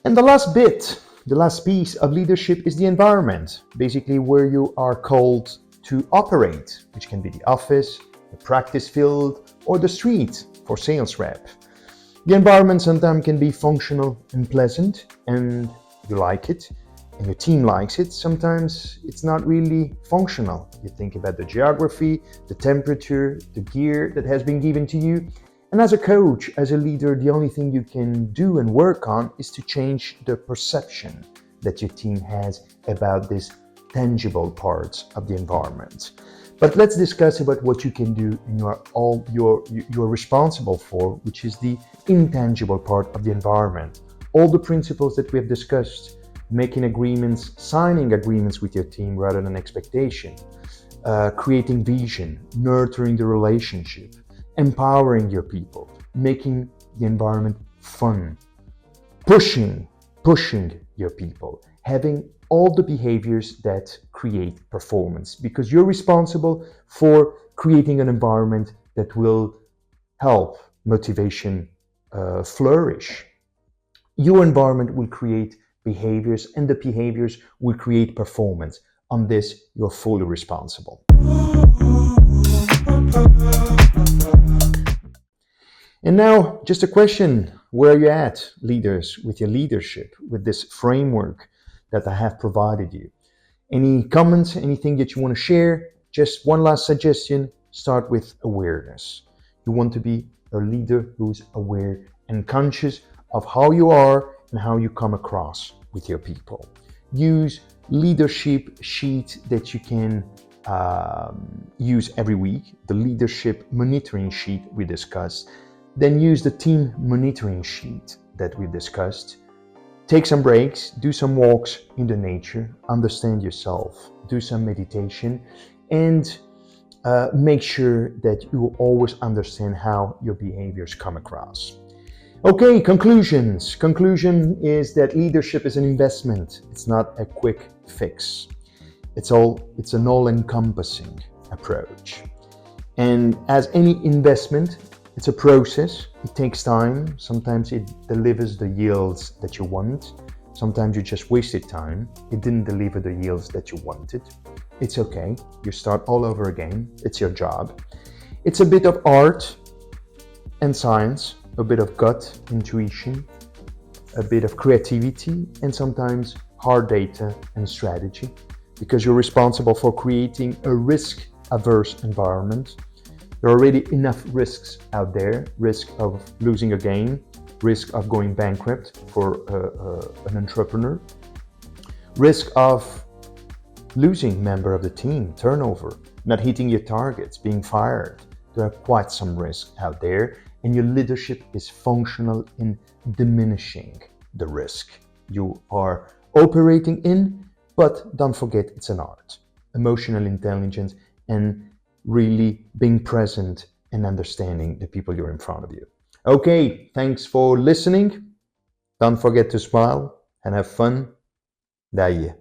And the last bit, the last piece of leadership is the environment, basically where you are called to operate, which can be the office, the practice field, or the street for sales rep. The environment sometimes can be functional and pleasant, and you like it, and your team likes it. Sometimes it's not really functional. You think about the geography, the temperature, the gear that has been given to you. And as a coach, as a leader, the only thing you can do and work on is to change the perception that your team has about these tangible parts of the environment. But let's discuss about what you can do and you're responsible for, which is the intangible part of the environment. All the principles that we have discussed, making agreements, signing agreements with your team rather than expectation, creating vision, nurturing the relationship, empowering your people, making the environment fun, pushing your people, having all the behaviors that create performance, because you're responsible for creating an environment that will help motivation flourish. Your environment will create behaviors, and the behaviors will create performance. On this, you're fully responsible. And now, just a question, where are you at, leaders, with your leadership, with this framework that I have provided you? Any comments, anything that you want to share? Just one last suggestion, start with awareness. You want to be a leader who's aware and conscious of how you are and how you come across with your people. Use leadership sheet that you can use every week, the leadership monitoring sheet we discussed. Then use the team monitoring sheet that we discussed. Take some breaks, do some walks in the nature, understand yourself, do some meditation, and make sure that you always understand how your behaviors come across. Okay, conclusions. Conclusion is that leadership is an investment. It's not a quick fix. It's an all-encompassing approach. And as any investment, it's a process. It takes time. Sometimes it delivers the yields that you want. Sometimes you just wasted time. It didn't deliver the yields that you wanted. It's okay. You start all over again. It's your job. It's a bit of art and science, a bit of gut intuition, a bit of creativity, and sometimes hard data and strategy, because you're responsible for creating a risk-averse environment. There are already enough risks out there, risk of losing a game, risk of going bankrupt for an entrepreneur, risk of losing member of the team, turnover, not hitting your targets, being fired. There are quite some risks out there, and your leadership is functional in diminishing the risk you are operating in, but don't forget it's an art. Emotional intelligence and really being present and understanding the people you're in front of you. Okay, thanks for listening. Don't forget to smile and have fun. 𝐬𝐿.